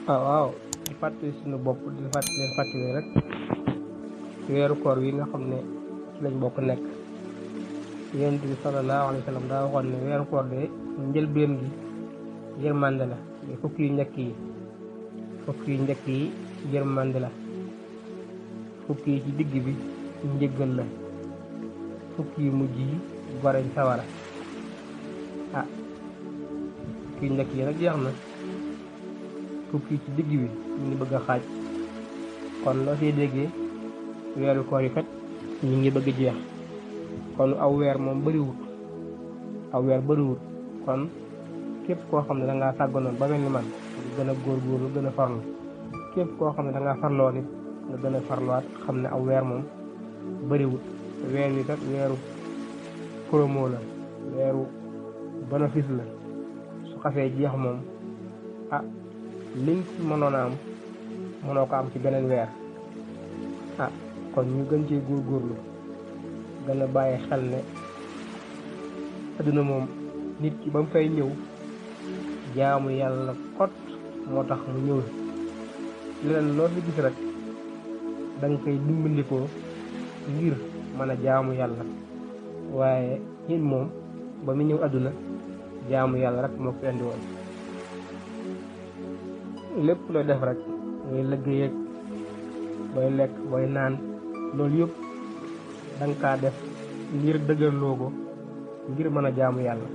waaw di fàttali suñu bopp di fàttali rek weeru koor wi nga xam ne ci lañ bokk nekk. Yonent bi sallallahu alayhi wa sallam daa waxoon ne weeru koor de njëlbeen gi yërmande la fukki yu njëkk yi yërmande la fukki yi ci digg bi njëggal la fukki yu mujj yi goreñ sawara fukki yu njëkk yi nag jeex na fukki ci digg bi ñu ngi bëgg a xaaj kon loo siy déggee weeru koor yi kat ñu ngi bëgg jeex kon aw weer moom bëriwut kon képp koo xam ne da ngaa sàgganoon ba mel ni man nga gën a góorgóorlu gën a farlu képp koo xam ne da ngaa farloo nit nga gën a farluwaat xam ne aw weer moom bëriwut weer wi kat weeru promo la weeru bénéfice la su xasee jeex moom liñ mënoon a am mënoo ko am ci beneen weer kon ñu gën cee góorgóorlu gën a bàyyi xel ne adduna moom nit ki ba mu fay ñëw jaamu yàlla kot moo tax mu ñëw leneen loo fi gis rek da nga koy dimbandikoo ngir mën a jaamu yàlla waaye nit moom ba mu ñëw adduna jaamu yàlla rek moo ko indi woon lépp looy def rek ngay liggéey ak booy lekk booy naan loolu yëpp da nga kaa def ngir dëgërloo ko ngir mën a jaamu yàlla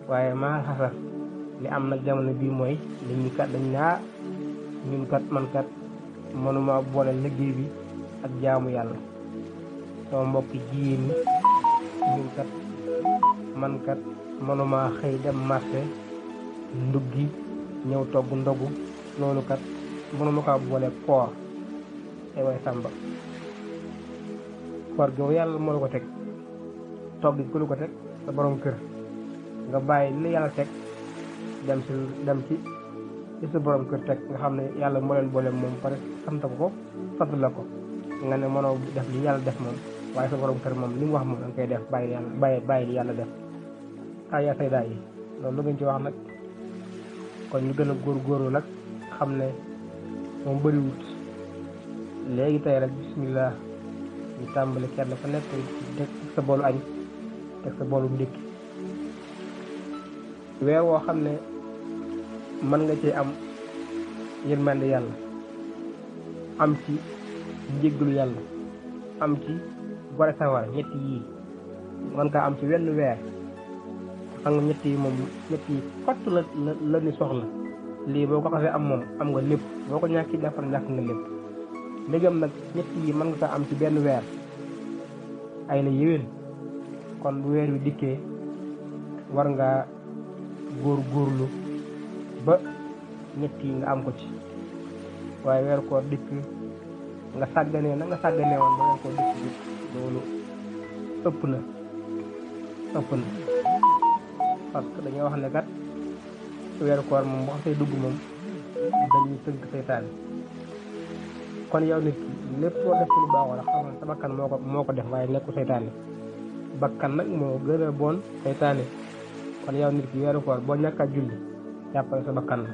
waaye maa xasar li am nag jamono bii mooy nit ñi kat dañ ñun kat man kat mënuma boole liggéey bi ak jaamu yàlla sama mbokki jigéen ñi ñun kat man kat mënuma xëy dem marché nduggi ñëw togg ndogu loolu kat mënuma kaa boole koor ay way sàmba koor gi yàlla moo la ko teg togg gi ku la ko teg sa borom kër nga bàyyi li yàlla teg dem ci sa borom kër teg nga xam ne yàlla moo leen boole moom pare sant ko sant la ko nga ne mënoo def li yàlla def moom waaye sa borom kër moom li mu wax moom danga koy def bàyyi li yàlla def yaa say daay yi loolu lu ngeen ci wax nag kon ñu gën a góorgóorlu nag xam ne moom bëriwut léegi tey rek bismillah ñu tàmbali kenn fa nekk teg sa boolu añ teg sa boolu ndékki weer woo xam ne mën nga cee am yërmande yàlla am ci njéggalu yàlla am ci gore sawar ñett yii mën kaa am ci wenn weer xam nga ñett yi moom ñett yi kott la ni soxla lii boo ko xasee am moom am nga lépp boo ko ñàkki defar ñàkk nga lépp ndegam nag ñett yi mën nga kaa am ci benn weer ay la yéwén kon bu weer wi dikkee war ngaa góorlu ba ñett yi nga am ko ci waaye weer koor dikk nga sàgganee na nga sàgganee woon ba weer koor dikk loolu ëpp na parce que dañoo wax ne kat weeru koor moom bu xasee dugg moom dañuy tënk seytaane kon yow nit ki lépp loo def ci lu baax wala xam sa bakkan moo ko def waaye nekku seytaane bakkan nag moo gën a bon seytaane kon yow nit ki weeru koor boo ñàkk a julli jàppale sa bakkan la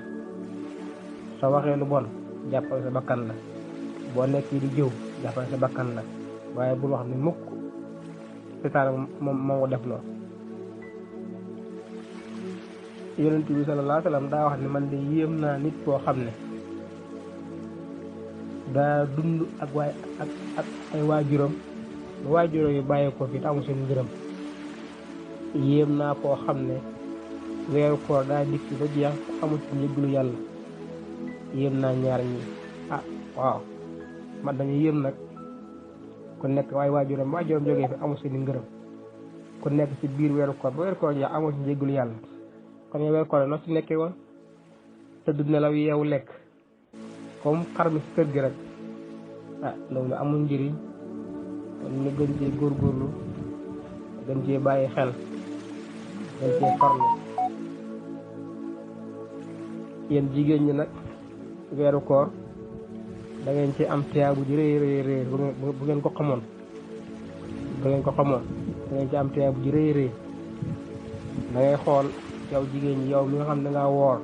soo waxee lu bon jàppale sa bakkan la boo nekk di jëw jàppale sa bakkan la waaye bul wax ne mukk seytaane moom moo ko def loo Yonent bi sallallahu alayhi wa sallam daa wax ne man de yéem naa nit koo xam ne daa dund ak ay waajuram yu bàyyi ko fi te amul seen ngërëm yéem naa koo xam ne weeru koor daa dikk ba jeex amul ci njëglu yàlla yéem naa ñaar ñi waaw man dañu yéem nag ku nekk waaye waajuram jógee fi amul seen ngërëm ku nekk ci biir weeru koor ba weeru koor jeex amul ci njëglu yàlla kon yow weeru koor noo ci nekkee woon tëdd nelaw yeewu lekk comme xar mi ci kër gi rek loolu amul njëriñ kon ñu gën cee góorgóorlu gën cee bàyyi xel gën cee farlu yéen jigéen ñi nag weeru koor da ngeen ci am tiyaabu ji rëy bu ngeen ko xamoon da ngeen ci am tiyaabu ji rëy da ngay xool yow jigéen ñi yow mi nga xam ne dangaa woor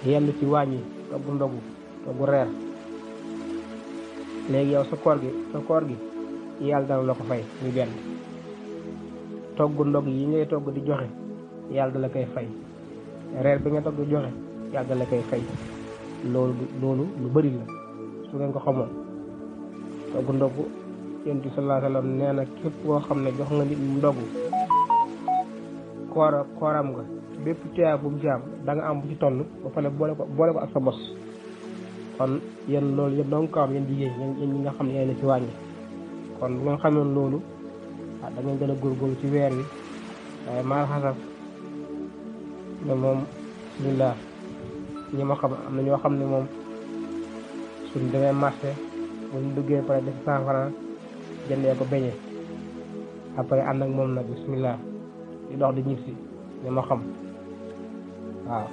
yendu ci wàññi togg ndogu togg reer léegi yow sa koor gi yàlla dana la ko fay muy benn togg ndog yi ngay togg di joxe yàlla da la koy fay reer bi nga togg di joxe yàlla da la koy fay loolu lu bëri la su ngeen ko xamoon togg ndogu yonent bi sallallahu alayhi wa sallam nee na képp koo xam ne jox nga nit mu ndogu kooram nga bépp tiyaa bu mu ci am da nga am bu ci toll ba pare boole ko ak sa bos kon yéen loolu yëpp dong ko am yéen jigéen yéen ñi nga xam ne yéen ci wàññi kon bu ngeen xamoon loolu da ngeen gën a góorgóorlu ci weer wi waaye maa xasaf ne moom bismillah ñi ma xam am na ñoo xam ne moom suñ demee marché buñ duggee pare def 100 francs jëndee ko beñe après ànd ak moom nag bismillah di dox di ñibsi ñi ma xam waaw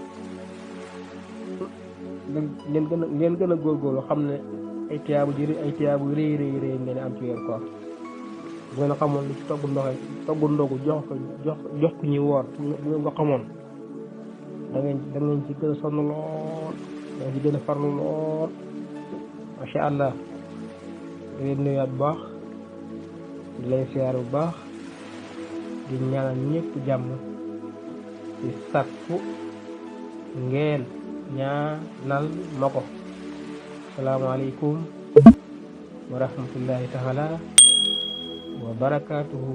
leen gën a góorgóorlu xam ne ay tiyaabu rëy ngeen am ci weer koor bu ngeen xamoon li ci togg ndogu jox ko ñi woor bu ngeen ko xamoon da ngeen ci gën a sonn lool da ngeen ci gën a farlu lool macha allah da ngeen nuyuwaat bu baax di leen siyaar bu baax di ñaanal ñëpp jàmm di sakku ngeen ñaanal ma ko asalaamaaleykum wa rahmatullahi taala wa barakatuhu